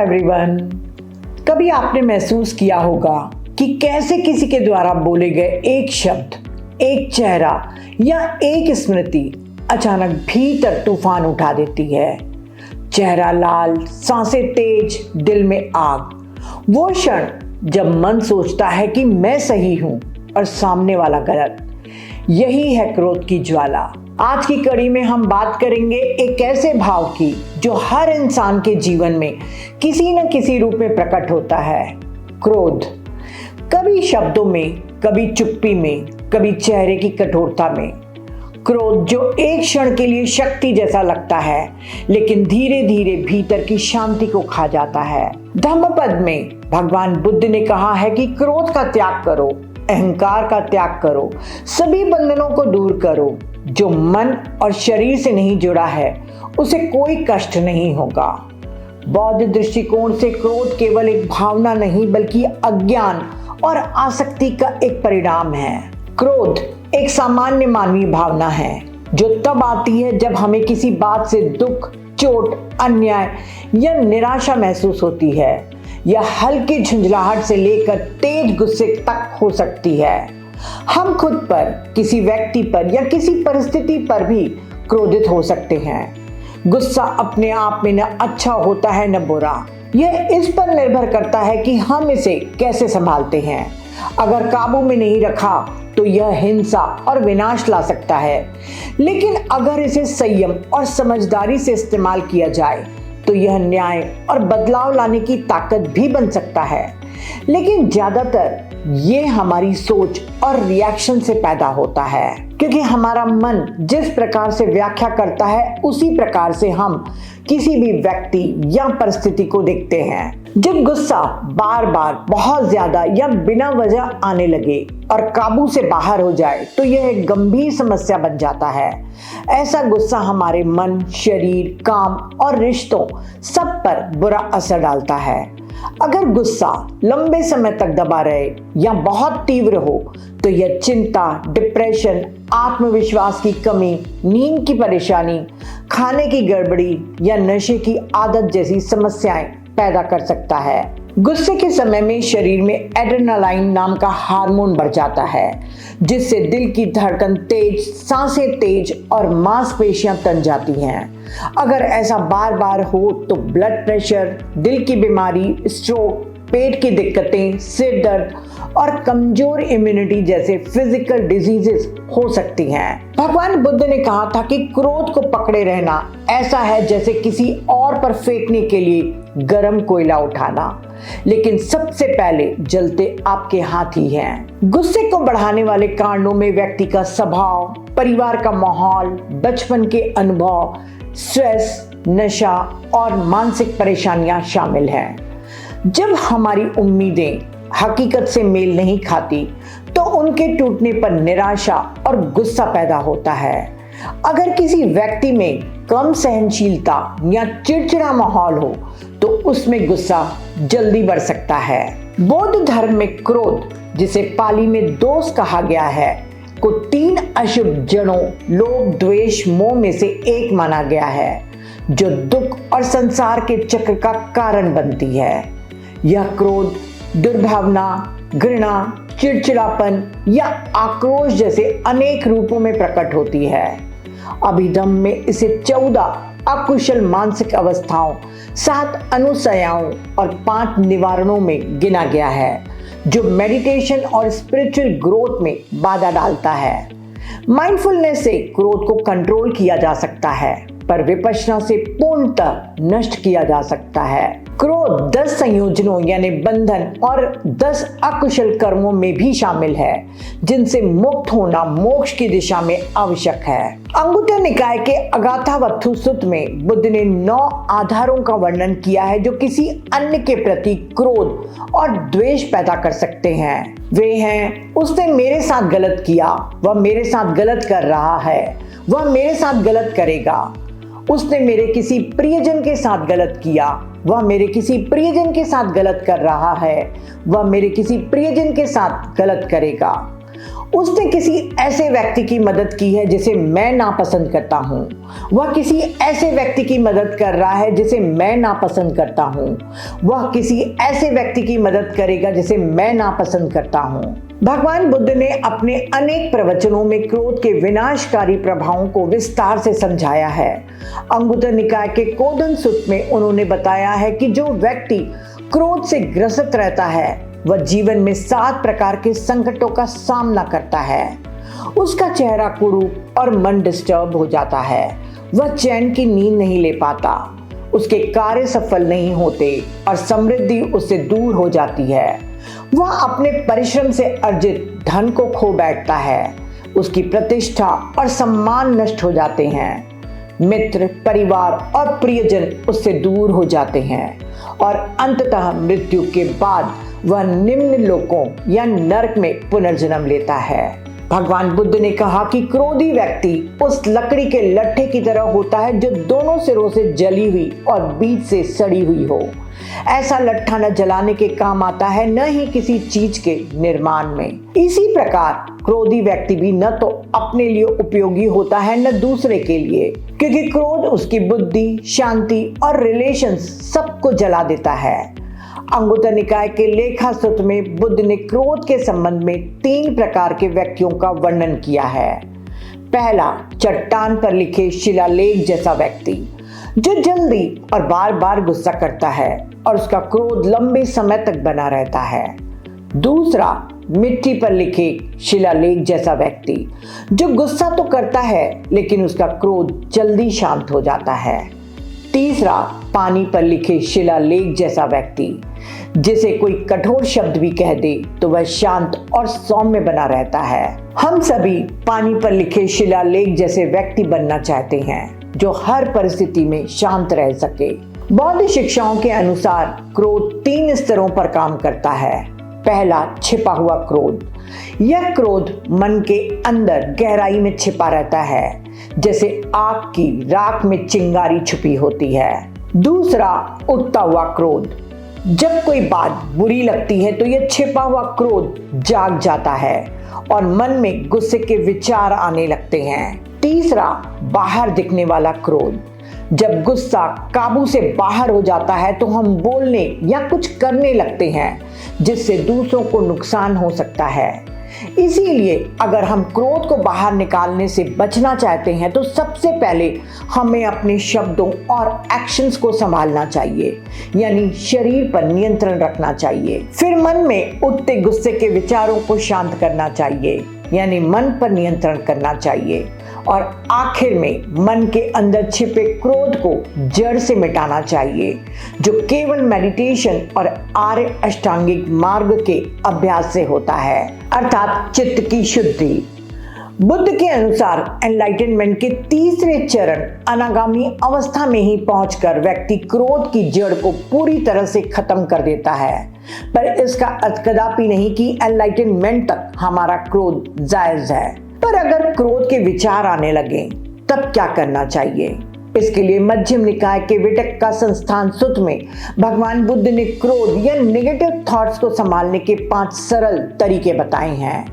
Everyone. कभी आपने महसूस किया होगा कि कैसे किसी के द्वारा बोले गए एक शब्द, एक चेहरा या एक स्मृति अचानक भीतर तूफान उठा देती है। चेहरा लाल, सांसें तेज, दिल में आग। वो क्षण जब मन सोचता है कि मैं सही हूं और सामने वाला गलत। यही है क्रोध की ज्वाला। आज की कड़ी में हम बात करेंगे एक ऐसे भाव की जो हर इंसान के जीवन में किसी न किसी रूप में प्रकट होता है, क्रोध। कभी शब्दों में, कभी चुप्पी में, कभी चेहरे की कठोरता में। क्रोध जो एक क्षण के लिए शक्ति जैसा लगता है, लेकिन धीरे धीरे भीतर की शांति को खा जाता है। धम्मपद में भगवान बुद्ध ने कहा है कि क्रोध का त्याग करो, अहंकार का त्याग करो, सभी बंधनों को दूर करो। जो मन और शरीर से नहीं जुड़ा है उसे कोई कष्ट नहीं होगा। बौद्ध दृष्टिकोण से क्रोध केवल एक भावना नहीं बल्कि अज्ञान और आसक्ति का एक परिणाम है। क्रोध एक सामान्य मानवीय भावना है जो तब आती है जब हमें किसी बात से दुख, चोट, अन्याय या निराशा महसूस होती है। यह हल्की झुंझलाहट से लेकर तेज गुस्से तक हो सकती है। हम खुद पर, किसी व्यक्ति पर या किसी परिस्थिति पर भी क्रोधित हो सकते हैं। गुस्सा अपने आप में न अच्छा होता है न बुरा। यह इस पर निर्भर करता है कि हम इसे कैसे संभालते हैं। अगर काबू में नहीं रखा तो यह हिंसा और विनाश ला सकता है, लेकिन अगर इसे संयम और समझदारी से इस्तेमाल किया जाए तो यह न्याय और बदलाव लाने की ताकत भी बन सकता है। लेकिन ज्यादातर ये हमारी सोच और रिएक्शन से पैदा होता है, क्योंकि हमारा मन जिस प्रकार से व्याख्या करता है उसी प्रकार से हम किसी भी व्यक्ति या परिस्थिति को देखते हैं। जब गुस्सा बार बार बहुत ज्यादा या बिना वजह आने लगे और काबू से बाहर हो जाए तो यह एक गंभीर समस्या बन जाता है। ऐसा गुस्सा हमारे मन, शरीर, काम और रिश्तों सब पर बुरा असर डालता है। अगर गुस्सा लंबे समय तक दबा रहे या बहुत तीव्र हो तो यह चिंता, डिप्रेशन, आत्मविश्वास की कमी, नींद की परेशानी, खाने की गड़बड़ी या नशे की आदत जैसी समस्याएं पैदा कर सकता है। गुस्से के समय में शरीर में एड्रेनालाइन नाम का हार्मोन बढ़ जाता है, जिससे दिल की धड़कन तेज, सांसें तेज और मांसपेशियां तन जाती हैं। अगर ऐसा बार बार हो तो ब्लड प्रेशर, दिल की बीमारी, स्ट्रोक, पेट की दिक्कतें, सिर दर्द और कमजोर इम्यूनिटी जैसे फिजिकल डिजीजेस हो सकती हैं। भगवान बुद्ध ने कहा था कि क्रोध को पकड़े रहना ऐसा है जैसे किसी और पर फेंकने के लिए गर्म कोयला उठाना, लेकिन सबसे पहले जलते आपके हाथ ही हैं। गुस्से को बढ़ाने वाले कारणों में व्यक्ति का स्वभाव, परिवार का माहौल, बचपन के अनुभव, स्ट्रेस, नशा और मानसिक परेशानियां शामिल हैं। जब हमारी उम्मीदें हकीकत से मेल नहीं खाती तो उनके टूटने पर निराशा और गुस्सा पैदा होता है। अगर किसी व्यक्ति में कम सहनशीलता या चिड़चिड़ा माहौल हो तो उसमें गुस्सा जल्दी बढ़ सकता है। बौद्ध धर्म में क्रोध, जिसे पाली में दोष कहा गया है, को 3 अशुभ जड़ों लोभ, द्वेष, मोह में से एक माना गया है, जो दुख और संसार के चक्र का कारण बनती है। यह क्रोध, दुर्भावना, घृणा, चिड़चिड़ापन या आक्रोश जैसे अनेक रूपों में प्रकट होती है। अभिधम्म में इसे 14 अकुशल मानसिक अवस्थाओं, 7 अनुसयाओं और 5 निवारणों में गिना गया है, जो मेडिटेशन और स्पिरिचुअल ग्रोथ में बाधा डालता है। माइंडफुलनेस से क्रोध को कंट्रोल किया जा सकता है, पर विपश्यना से पूर्णतः नष्ट किया जा सकता है। क्रोध 10 संयोजनों यानी बंधन और 10 अकुशल कर्मों में भी शामिल है, जिनसे मुक्त होना मोक्ष की दिशा में आवश्यक है। अंगुत्तर निकाय के अगाथावत्थु सूत्र में बुद्ध ने 9 आधारों का वर्णन किया है जो किसी अन्य के प्रति क्रोध और द्वेष पैदा कर सकते हैं। वे हैं: उसने मेरे साथ गलत किया, वह मेरे साथ गलत कर रहा है, वह मेरे साथ गलत करेगा। उसने मेरे किसी प्रियजन के साथ गलत किया, वह मेरे किसी प्रियजन के साथ गलत कर रहा है, वह मेरे किसी प्रियजन के साथ गलत करेगा। उसने किसी ऐसे व्यक्ति की मदद की है जिसे मैं नापसंद करता हूँ। वह किसी ऐसे व्यक्ति की मदद कर रहा है जिसे मैं नापसंद करता हूँ। वह किसी ऐसे व्यक्ति की मदद करेगा जिसे मैं नापसंद करता हूँ। भगवान बुद्ध ने अपने अनेक प्रवचनों में क्रोध के विनाशकारी प्रभावों को विस्तार से समझाया है। अंगुत्तर निकाय के कोदन सुत्त में उन्होंने बताया है कि जो व्यक्ति क्रोध से ग्रसित रहता है वह जीवन में 7 प्रकार के संकटों का सामना करता है। उसका चेहरा कुरूप और मन डिस्टर्ब हो जाता है। वह चैन की नींद नहीं ले पाता, उसके कार्य सफल नहीं होते और समृद्धि उससे दूर हो जाती है। वह अपने परिश्रम से अर्जित धन को खो बैठता है। उसकी प्रतिष्ठा और सम्मान नष्ट हो जाते हैं। मित्र, परिवार और प्रियजन उससे दूर हो जाते हैं और अंततः मृत्यु के बाद वह निम्न लोकों या नरक में पुनर्जन्म लेता है। भगवान बुद्ध ने कहा कि क्रोधी व्यक्ति उस लकड़ी के लट्ठे की तरह होता है जो दोनों सिरों से जली हुई और बीच से सड़ी हुई हो। ऐसा लट्ठा न जलाने के काम आता है, न ही किसी चीज के निर्माण में। इसी प्रकार क्रोधी व्यक्ति भी न तो अपने लिए उपयोगी होता है न दूसरे के लिए, क्योंकि क्रोध उसकी बुद्धि, शांति और रिलेशंस सबको जला देता है। अंगुत्तर निकाय के लेखा सूत्र में बुद्ध ने क्रोध के संबंध में 3 प्रकार के व्यक्तियों का वर्णन किया है। पहला, चट्टान पर लिखे शिलालेख जैसा व्यक्ति जो जल्दी और बार बार गुस्सा करता है और उसका क्रोध लंबे समय तक बना रहता है। दूसरा, मिट्टी पर लिखे शिलालेख जैसा व्यक्ति जो गुस्सा तो करता है लेकिन उसका क्रोध जल्दी शांत हो जाता है। तीसरा, पानी पर लिखे शिलालेख जैसा व्यक्ति जिसे कोई कठोर शब्द भी कह दे तो वह शांत और सौम्य बना रहता है। हम सभी पानी पर लिखे शिलालेख जैसे व्यक्ति बनना चाहते हैं जो हर परिस्थिति में शांत रह सके। बौद्ध शिक्षाओं के अनुसार क्रोध 3 स्तरों पर काम करता है। पहला, छिपा हुआ क्रोध। यह क्रोध मन के अंदर गहराई में छिपा रहता है, जैसे आग की राख में चिंगारी छुपी होती है। दूसरा, उठता हुआ क्रोध। जब कोई बात बुरी लगती है तो यह छिपा हुआ क्रोध जाग जाता है और मन में गुस्से के विचार आने लगते हैं। तीसरा, बाहर दिखने वाला क्रोध। जब गुस्सा काबू से बाहर हो जाता है तो हम बोलने या कुछ करने लगते हैं जिससे दूसरों को नुकसान हो सकता है। इसीलिए अगर हम क्रोध को बाहर निकालने से बचना चाहते हैं तो सबसे पहले हमें अपने शब्दों और एक्शंस को संभालना चाहिए, यानी शरीर पर नियंत्रण रखना चाहिए। फिर मन में उठते गुस्से के विचारों को शांत करना चाहिए, यानी मन पर नियंत्रण करना चाहिए। और आखिर में मन के अंदर छिपे क्रोध को जड़ से मिटाना चाहिए, जो केवल मेडिटेशन और आर्य अष्टांगिक मार्ग के अभ्यास से होता है, अर्थात चित्त की शुद्धि। बुद्ध के अनुसार एनलाइटनमेंट के तीसरे चरण अनागामी अवस्था में ही पहुंचकर व्यक्ति क्रोध की जड़ को पूरी तरह से खत्म कर देता है। पर इसका अर्थ कदापि नहीं कि एनलाइटनमेंट तक हमारा क्रोध जायज है। पर अगर क्रोध के विचार आने लगे तब क्या करना चाहिए? इसके लिए मध्यम निकाय के विटक्का संस्थान सुत्त में भगवान बुद्ध ने क्रोध या नेगेटिव थॉट्स को संभालने के 5 सरल तरीके बताए हैं।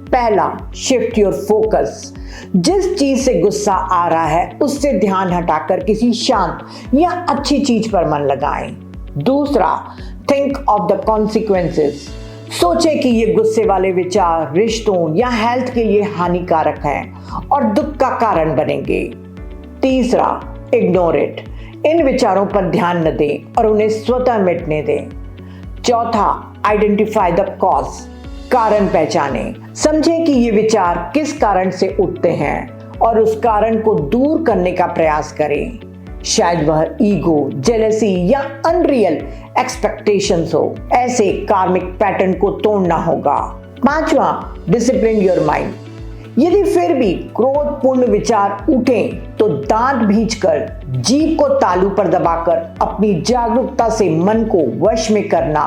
पहला, शिफ्ट योर फोकस। जिस चीज से गुस्सा आ रहा है उससे ध्यान हटाकर किसी शांत या अच्छी चीज पर मन लगाएं। दूसरा, थिंक ऑफ द कॉन्सिक्वेंसेस। सोचे कि ये गुस्से वाले विचार रिश्तों या हेल्थ के लिए हानिकारक हैं और दुख का कारण बनेंगे। तीसरा, इग्नोर इट। इन विचारों पर ध्यान न दें और उन्हें स्वतः मिटने दें। चौथा, आइडेंटिफाई द कॉज। कारण पहचाने। समझें कि ये विचार किस कारण से उठते हैं और उस कारण को दूर करने का प्रयास करें। शायद वह ईगो, जेलसी या अनरियल एक्सपेक्टेशंस हो। ऐसे कार्मिक पैटर्न को तोड़ना होगा। पांचवा, डिसिप्लिन योर माइंड। यदि फिर भी क्रोधपूर्ण विचार उठें तो दांत भींचकर, जीभ को तालू पर दबाकर अपनी जागरूकता से मन को वश में करना,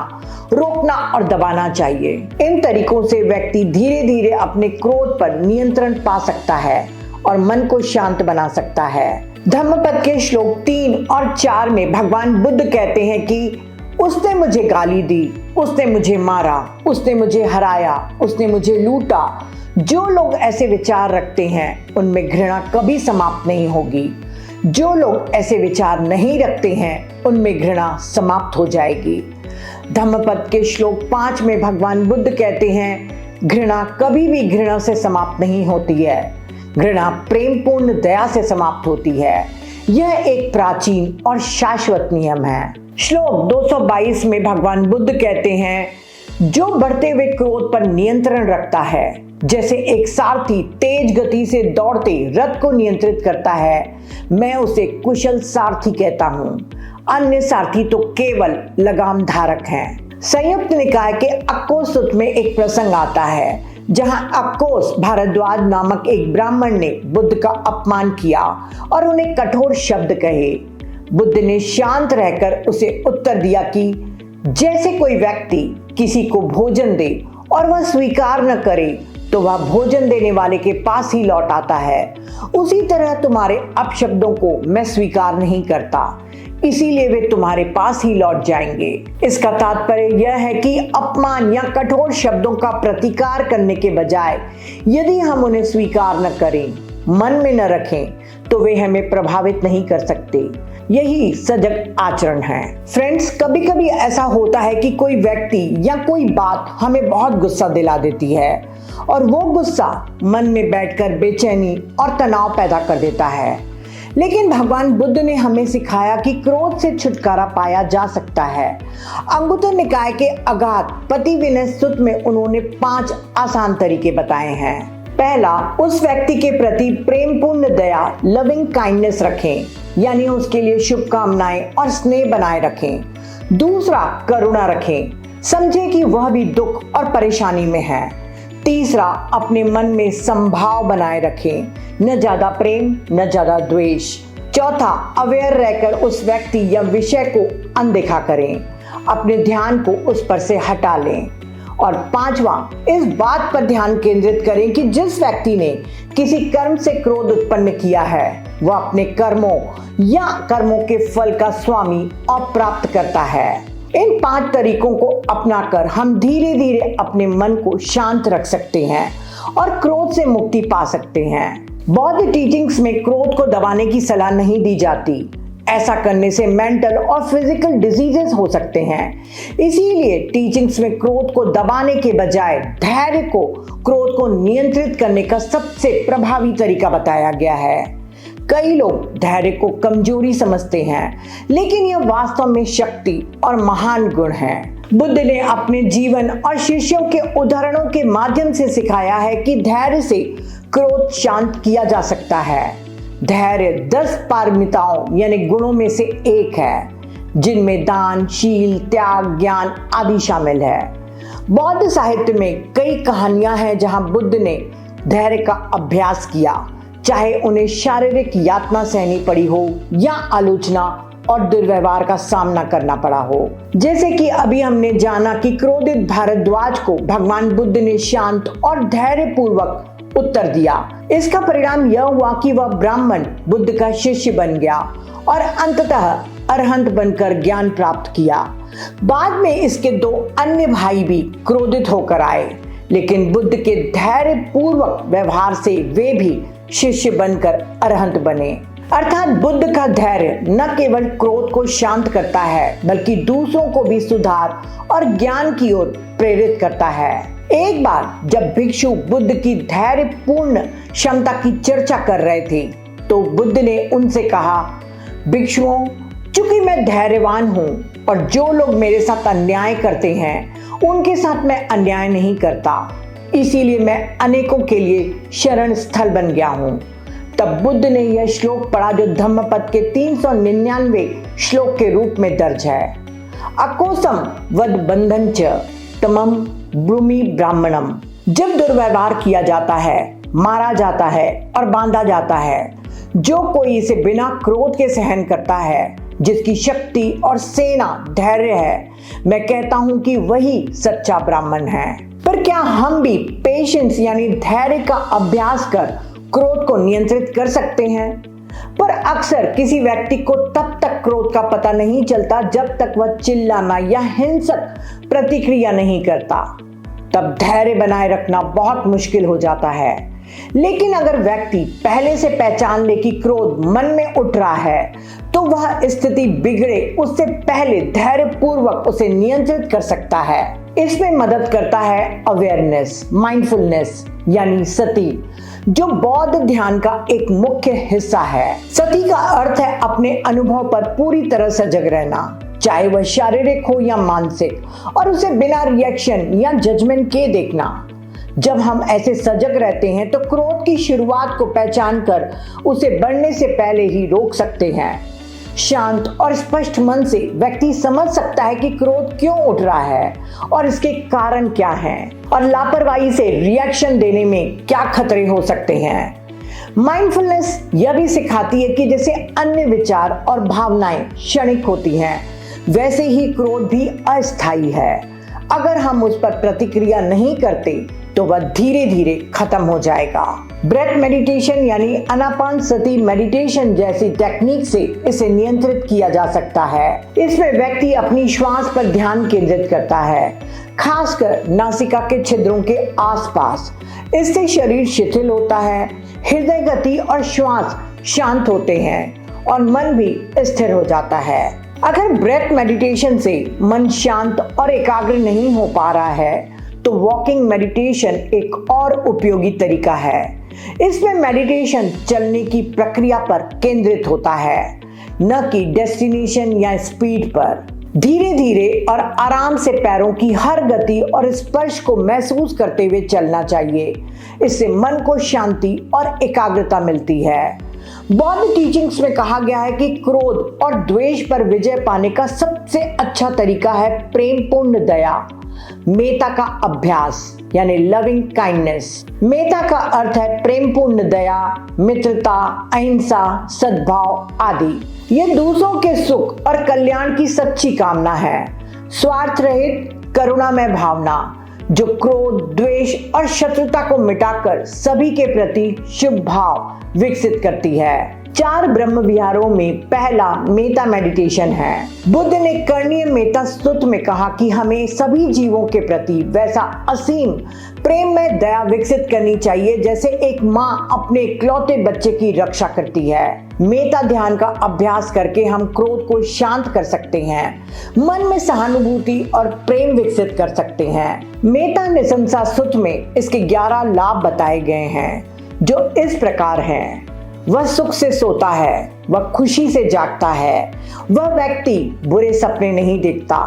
रोकना और दबाना चाहिए। इन तरीकों से व्यक्ति धीरे धीरे अपने क्रोध पर नियंत्रण पा सकता है और मन को शांत बना सकता है। धम्मपद के श्लोक 3 और 4 में भगवान बुद्ध कहते हैं कि उसने मुझे गाली दी, उसने मुझे मारा, उसने मुझे हराया, उसने मुझे लूटा। जो लोग ऐसे विचार रखते हैं उनमें घृणा कभी समाप्त नहीं होगी। जो लोग ऐसे विचार नहीं रखते हैं उनमें घृणा समाप्त हो जाएगी। धम्मपद के श्लोक 5 में भगवान बुद्ध कहते हैं, घृणा कभी भी घृणा से समाप्त नहीं होती है, घृणा प्रेमपूर्ण दया से समाप्त होती है। यह एक प्राचीन और शाश्वत नियम है। श्लोक 222 में भगवान बुद्ध कहते हैं, जो बढ़ते हुए क्रोध पर नियंत्रण रखता है, जैसे एक सारथी तेज गति से दौड़ते रथ को नियंत्रित करता है, मैं उसे कुशल सारथी कहता हूँ। अन्य सारथी तो केवल लगाम धारक हैं। संयुक्त निकाय के अक्कोस सूत्र में एक प्रसंग आता है जहां अक्कोस भारद्वाज नामक एक ब्राह्मण ने बुद्ध का अपमान किया और उन्हें कठोर शब्द कहे। बुद्ध ने शांत रहकर उसे उत्तर दिया कि जैसे कोई व्यक्ति किसी को भोजन दे और वह स्वीकार न करे तो वह भोजन देने वाले के पास ही लौट आता है, उसी तरह तुम्हारे अपशब्दों को मैं स्वीकार नहीं करता, इसीलिए वे तुम्हारे पास ही लौट जाएंगे। इसका तात्पर्य यह है कि अपमान या कठोर शब्दों का प्रतिकार करने के बजाय यदि हम उन्हें स्वीकार न करें, मन में न रखें, तो वे हमें प्रभावित नहीं कर सकते। यही सजग आचरण है। फ्रेंड्स, कभी कभी ऐसा होता है कि कोई व्यक्ति या कोई बात हमें बहुत गुस्सा दिला देती है और वो गुस्सा मन में बैठकर बेचैनी और तनाव पैदा कर देता है। लेकिन भगवान बुद्ध ने हमें सिखाया कि क्रोध से छुटकारा पाया जा सकता है। अंगुत्तर निकाय के अगाध पतिविनय सूत्र में उन्होंने 5 आसान तरीके बताए हैं। पहला, उस व्यक्ति के प्रति प्रेमपूर्ण दया, लविंग काइंडनेस रखें, यानी उसके लिए शुभकामनाएं और स्नेह बनाए रखें। दूसरा, करुणा रखें, समझें कि वह भी दुख और परेशानी में है। तीसरा, अपने मन में समभाव बनाए रखें, न ज्यादा प्रेम न ज्यादा द्वेष। चौथा, अवेयर रहकर उस व्यक्ति या विषय को अनदेखा करें, अपने ध्यान को उस पर से हटा लें। और पांचवा, इस बात पर ध्यान केंद्रित करें कि जिस व्यक्ति ने किसी कर्म से क्रोध उत्पन्न किया है वह अपने कर्मों या कर्मों के फल का स्वामी और प्राप्त करता है। इन 5 तरीकों को अपनाकर हम धीरे धीरे अपने मन को शांत रख सकते हैं और क्रोध से मुक्ति पा सकते हैं। बौद्ध टीचिंग्स में क्रोध को दबाने की सलाह नहीं दी जाती। ऐसा करने से मेंटल और फिजिकल डिजीजेस हो सकते हैं। इसीलिए टीचिंग्स में क्रोध को दबाने के बजाय धैर्य को, क्रोध को नियंत्रित करने का सबसे प्रभावी तरीका बताया गया है। कई लोग धैर्य को कमजोरी समझते हैं, लेकिन यह वास्तव में शक्ति और महान गुण है। बुद्ध ने अपने जीवन और शिष्यों के उदाहरणों के माध्यम से सिखाया है कि धैर्य से क्रोध शांत किया जा सकता है। धैर्य 10 पारमिताओं यानी गुणों में से एक है, जिनमें दान, शील, त्याग, ज्ञान आदि शामिल है। बौद्ध साहित्य में कई कहानियां हैं जहां बुद्ध ने धैर्य का अभ्यास किया, चाहे उन्हें शारीरिक यातना सहनी पड़ी हो या आलोचना और दुर्व्यवहार का सामना करना पड़ा हो। जैसे कि अभी हमने जाना कि क्रोधित भारद्वाज को भगवान बुद्ध ने शांत और धैर्यपूर्वक उत्तर दिया। इसका परिणाम यह हुआ कि वह ब्राह्मण बुद्ध का शिष्य बन गया और अंततः अरहंत बनकर ज्ञान प्राप्त किया। बाद में इसके 2 अन्य भाई भी क्रोधित होकर आए, लेकिन बुद्ध के धैर्यपूर्वक व्यवहार से वे भी शिष्य बनकर अरहंत बने। अर्थात बुद्ध का धैर्य न केवल क्रोध को शांत करता है, बल्कि दूसरों को भी सुधार और ज्ञान की ओर प्रेरित करता है। एक बार जब भिक्षु बुद्ध की धैर्यपूर्ण क्षमता की चर्चा कर रहे थे, तो बुद्ध ने उनसे कहा, भिक्षुओं, चूंकि मैं धैर्यवान हूँ और जो लोग मेरे साथ अन्याय करते हैं उनके साथ मैं अन्याय नहीं करता, इसीलिए मैं अनेकों के लिए शरण स्थल बन गया हूँ। तब बुद्ध ने यह श्लोक पढ़ा जो धम्मपद के 399 श्लोक के रूप में दर्ज है। अकोसम वद बंधन च तमम ब्रूमि ब्राह्मणम। जब दुर्व्यवहार किया जाता है, मारा जाता है और बांधा जाता है, जो कोई इसे बिना क्रोध के सहन करता है, जिसकी शक्ति और सेना धैर्य है, मैं कहता हूं कि वही सच्चा ब्राह्मण है। पर क्या हम भी पेशेंस यानी धैर्य का अभ्यास कर क्रोध को नियंत्रित कर सकते हैं? पर अक्सर किसी व्यक्ति को तब तक क्रोध का पता नहीं चलता जब तक वह चिल्लाना या हिंसक प्रतिक्रिया नहीं करता। तब धैर्य बनाए रखना बहुत मुश्किल हो जाता है। लेकिन अगर व्यक्ति पहले से पहचान ले कि क्रोध मन में उठ रहा है, तो वह स्थिति बिगड़े उससे पहले धैर्य पूर्वक उसे नियंत्रित कर सकता है। इसमें मदद करता है अवेयरनेस, माइंडफुलनेस यानी सती, जो बौद्ध ध्यान का एक मुख्य हिस्सा है। सती का अर्थ है अपने अनुभव पर पूरी तरह सजग रहना, चाहे वह शारीरिक हो या मानसिक, और उसे बिना रिएक्शन या जजमेंट के देखना। जब हम ऐसे सजग रहते हैं तो क्रोध की शुरुआत को पहचान कर उसे बढ़ने से पहले ही रोक सकते हैं। शांत और स्पष्ट मन से व्यक्ति समझ सकता है कि क्रोध क्यों उठ रहा है और इसके कारण क्या हैं, और लापरवाही से रिएक्शन देने में क्या खतरे हो सकते हैं। माइंडफुलनेस यह भी सिखाती है कि जैसे अन्य विचार और भावनाएं क्षणिक होती हैं, वैसे ही क्रोध भी अस्थायी है। अगर हम उस पर प्रतिक्रिया नहीं करते तो वह धीरे धीरे खत्म हो जाएगा। ब्रेथ मेडिटेशन यानी आनापानसति मेडिटेशन जैसी टेक्निक से इसे नियंत्रित किया जा सकता है। इसमें व्यक्ति अपनी श्वास पर ध्यान केंद्रित करता है, खासकर नासिका के छिद्रों के आसपास। इससे शरीर शिथिल होता है, हृदय गति और श्वास शांत होते हैं और मन भी स्थिर हो जाता है। अगर ब्रेथ मेडिटेशन से मन शांत और एकाग्र नहीं हो पा रहा है, तो वॉकिंग मेडिटेशन एक और उपयोगी तरीका है। इसमें मेडिटेशन चलने की प्रक्रिया पर केंद्रित होता है, न कि डेस्टिनेशन या स्पीड पर। धीरे धीरे और आराम से पैरों की हर गति और स्पर्श को महसूस करते हुए चलना चाहिए। इससे मन को शांति और एकाग्रता मिलती है। बौद्ध टीचिंग्स में कहा गया है कि क्रोध और द्वेष पर विजय पाने का सबसे अच्छा तरीका है प्रेमपूर्ण दया, मेता का अभ्यास यानी लविंग काइंडनेस। मेता का अर्थ है प्रेमपूर्ण दया, मित्रता, अहिंसा, सद्भाव आदि। ये दूसरों के सुख और कल्याण की सच्ची कामना है। स्वार्थ रहित करुणामय भावना जो क्रोध, द्वेष और शत्रुता को मिटाकर सभी के प्रति शुभ भाव विकसित करती है। 4 ब्रह्म विहारों में पहला मेता मेडिटेशन है। बुद्ध ने कर्णीय मेता स्तुति में कहा कि हमें सभी जीवों के प्रति वैसा असीम प्रेम में दया विकसित करनी चाहिए जैसे एक माँ अपने इकलौते बच्चे की रक्षा करती है। मेता ध्यान का अभ्यास करके हम क्रोध को शांत कर सकते हैं, मन में सहानुभूति और प्रेम विकसित कर सकते हैं। मेता निशंसा स्तुति में इसके 11 लाभ बताए गए हैं, जो इस प्रकार हैं। वह सुख से सोता है, वह खुशी से जागता है, वह व्यक्ति बुरे सपने नहीं देखता,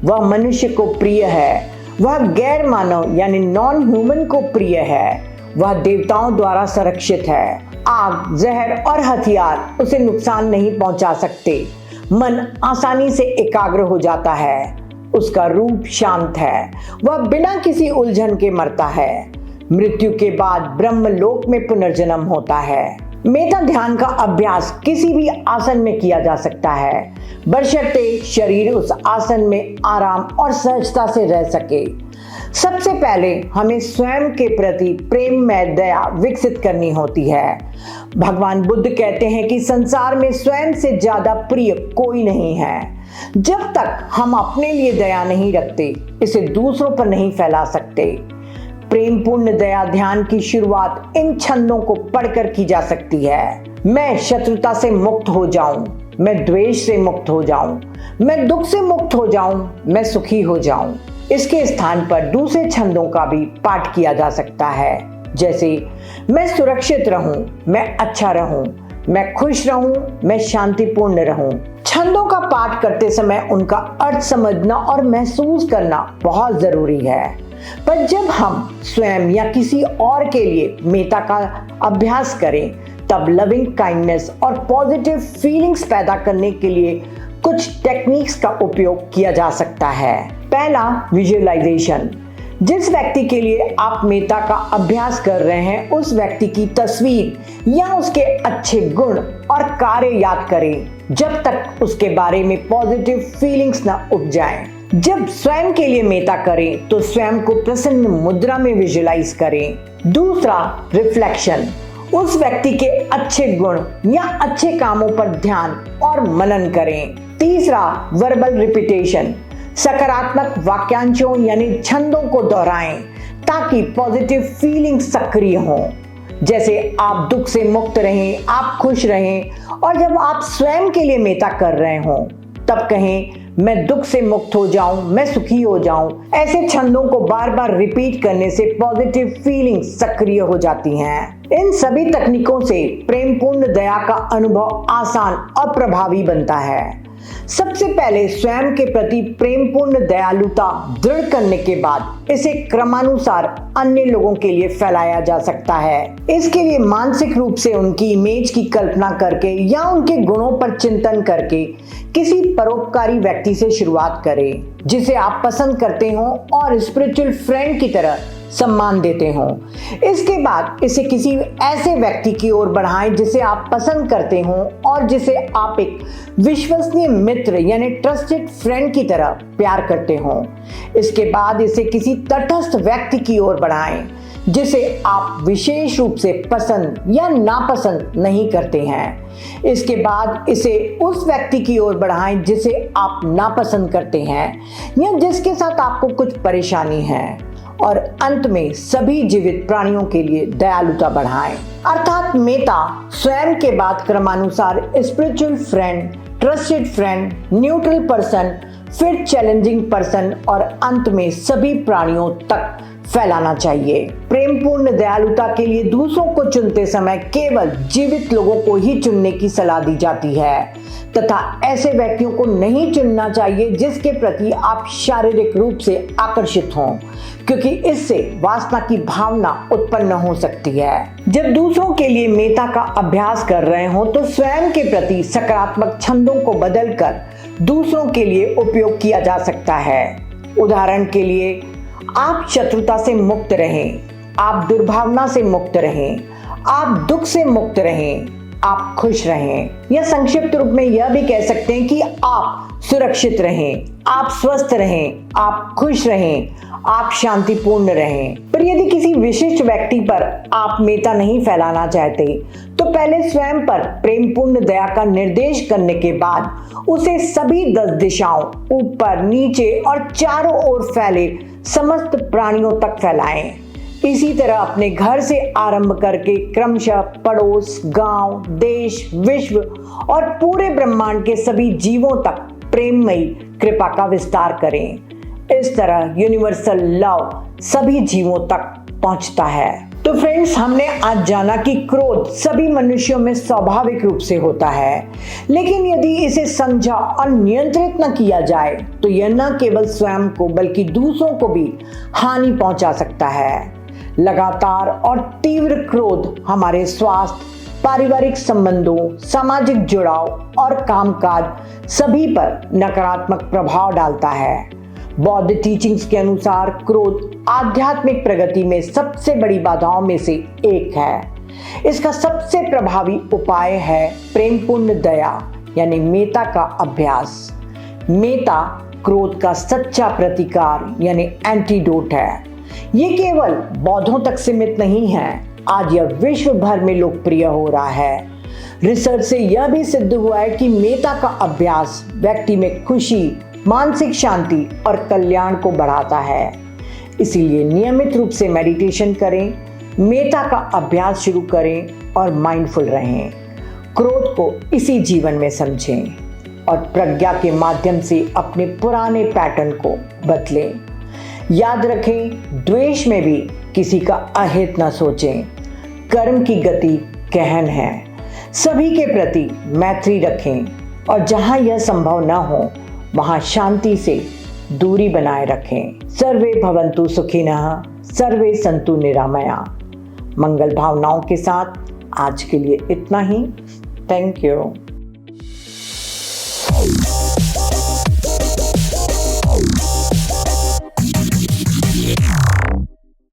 वह मनुष्य को प्रिय है, वह गैर मानव यानी नॉन ह्यूमन को प्रिय है, वह देवताओं द्वारा संरक्षित है। आग, जहर और हथियार उसे नुकसान नहीं पहुंचा सकते। मन आसानी से एकाग्र हो जाता है, उसका रूप शांत है, वह बिना किसी उलझन के मरता है। मृत्यु के बाद ब्रह्मलोक में पुनर्जन्म होता है। मेता ध्यान का अभ्यास किसी भी आसन में किया जा सकता है, बशर्ते शरीर उस आसन में आराम और सहजता से रह सके। सबसे पहले हमें स्वयं के प्रति प्रेम में दया विकसित करनी होती है। भगवान बुद्ध कहते हैं कि संसार में स्वयं से ज्यादा प्रिय कोई नहीं है। जब तक हम अपने लिए दया नहीं रखते, इसे दूसरों पर नहीं फैला सकते। प्रेमपूर्ण दया ध्यान की शुरुआत इन छंदों को पढ़कर की जा सकती है। मैं शत्रुता से मुक्त हो जाऊं, मैं द्वेष से मुक्त हो जाऊं, मैं दुख से मुक्त हो जाऊं, मैं सुखी हो जाऊं। इसके स्थान पर दूसरे छंदों का भी पाठ किया जा सकता है, जैसे मैं सुरक्षित रहूं, मैं अच्छा रहूं, मैं खुश रहूं, मैं शांतिपूर्ण रहूं। छंदों का पाठ करते समय उनका अर्थ समझना और महसूस करना बहुत जरूरी है। पर जब हम स्वयं या किसी और के लिए मेता का अभ्यास करें, तब लविंग काइंडनेस और पॉजिटिव फीलिंग्स पैदा करने के लिए कुछ टेक्निक्स का उपयोग किया जा सकता है। पहला, विजुअलाइजेशन। जिस व्यक्ति के लिए आप मेता का अभ्यास कर रहे हैं, उस व्यक्ति की तस्वीर या उसके अच्छे गुण और कार्य याद करें, जब तक उसके बारे में पॉजिटिव फीलिंग्स न उपजाएं। जब स्वयं के लिए मेता करें तो स्वयं को प्रसन्न मुद्रा में विजुअलाइज करें। दूसरा, रिफ्लेक्शन। उस व्यक्ति के अच्छे गुण या अच्छे कामों पर ध्यान और मनन करें। तीसरा, वर्बल रिपीटेशन। सकारात्मक वाक्यांशों यानी छंदों को दोहराएं ताकि पॉजिटिव फीलिंग सक्रिय हो। जैसे आप दुख से मुक्त रहें, आप खुश रहें, और जब आप स्वयं के लिए मेता कर रहे हो तब कहें मैं दुख से मुक्त हो जाऊं, मैं सुखी हो जाऊं। ऐसे छंदों को बार बार रिपीट करने से पॉजिटिव फीलिंग सक्रिय हो जाती हैं। इन सभी तकनीकों से प्रेमपूर्ण दया का अनुभव आसान और प्रभावी बनता है। सबसे पहले स्वयं के प्रति प्रेमपूर्ण दयालुता दृढ़ करने के बाद इसे क्रमानुसार अन्य लोगों के लिए फैलाया जा सकता है। इसके लिए मानसिक रूप से उनकी इमेज की कल्पना करके या उनके गुणों पर चिंतन करके किसी परोपकारी व्यक्ति से शुरुआत करें जिसे आप पसंद करते हो और स्पिरिचुअल फ्रेंड की तरह सम्मान देते हो। इसके बाद इसे किसी ऐसे व्यक्ति की ओर बढ़ाएं जिसे आप पसंद करते हो और जिसे आप एक विश्वसनीय मित्र यानी ट्रस्टेड फ्रेंड की तरह प्यार करते हो। इसके बाद इसे किसी तटस्थ व्यक्ति की ओर बढ़ाएं जिसे आप विशेष रूप से पसंद या नापसंद नहीं करते हैं। इसके बाद इसे उस व्यक्ति की ओर बढ़ाएं जिसे आप नापसंद करते हैं या जिसके साथ आपको कुछ परेशानी है, और अंत में सभी जीवित प्राणियों के लिए दयालुता बढ़ाएं। अर्थात मेता स्वयं के बाद क्रमानुसार spiritual friend, trusted friend, neutral person, फिर चैलेंजिंग पर्सन और अंत में सभी प्राणियों तक फैलाना चाहिए। प्रेमपूर्ण दयालुता के लिए दूसरों को चुनते समय केवल जीवित लोगों को ही चुनने की सलाह दी जाती है तथा ऐसे व्यक्तियों को नहीं चुनना चाहिए जिसके प्रति आप शारीरिक रूप से आकर्षित हों, क्योंकि इससे वासना की भावना उत्पन्न हो सकती है। जब दूसरों के लिए मेता का अभ्यास कर रहे हो तो स्वयं के प्रति सकारात्मक छंदों को बदलकर दूसरों के लिए उपयोग किया जा सकता है। उदाहरण के लिए, आप शत्रुता से मुक्त रहें, आप दुर्भावना से मुक्त रहें, आप दुख से मुक्त रहें, आप खुश रहें, या संक्षिप्त रूप में यह भी कह सकते हैं कि आप सुरक्षित रहें, आप स्वस्थ रहें, आप खुश रहें, आप शांतिपूर्ण रहें। पर यदि किसी विशिष्ट व्यक्ति पर आप मेता नहीं फैलाना चाहते तो पहले स्वयं पर प्रेमपूर्ण दया का निर्देश करने के बाद उसे सभी 10 दिशाओं, ऊपर, नीचे और चारों ओर फैले समस्त प्राणियों तक फैलाएं। इसी तरह अपने घर से आरंभ करके क्रमशः पड़ोस, गांव, देश, विश्व और पूरे ब्रह्मांड के सभी जीवों तक प्रेममयी कृपा का विस्तार करें। इस तरह यूनिवर्सल लव सभी जीवों तक पहुंचता है। तो फ्रेंड्स, हमने आज जाना कि क्रोध सभी मनुष्यों में स्वाभाविक रूप से होता है, लेकिन यदि इसे समझा और नियंत्रित न किया जाए तो यह न केवल स्वयं को बल्कि दूसरों को भी हानि पहुंचा सकता है। लगातार और तीव्र क्रोध हमारे स्वास्थ्य, पारिवारिक संबंधों, सामाजिक जुड़ाव और कामकाज सभी पर नकारात्मक प्रभाव डालता है। बौद्ध टीचिंग्स के अनुसार क्रोध आध्यात्मिक प्रगति में सबसे बड़ी बाधाओं में से एक है। इसका सबसे प्रभावी उपाय है प्रेमपूर्ण दया यानी मेता का अभ्यास। मेता क्रोध का सच्चा प्रतिकार यानी एंटीडोट है। ये केवल बौद्धों तक सीमित नहीं है, आज यह विश्व भर में लोकप्रिय हो रहा है। रिसर्च से यह भी सिद्ध हुआ है कि मेता का अभ्यास व्यक्ति में खुशी, मानसिक शांति और कल्याण को बढ़ाता है। इसीलिए नियमित रूप से मेडिटेशन करें, मेता का अभ्यास शुरू करें और माइंडफुल रहें। क्रोध को इसी जीवन में समझें और प्रज्ञा के माध्यम से अपने पुराने पैटर्न को बदलें। याद रखें, द्वेष में भी किसी का अहित न सोचें। कर्म की गति गहन है। सभी के प्रति मैत्री रखें और जहां यह संभव न हो वहां शांति से दूरी बनाए रखें। सर्वे भवन्तु सुखिनः, सर्वे सन्तु निरामया। मंगल भावनाओं के साथ आज के लिए इतना ही। Thank you.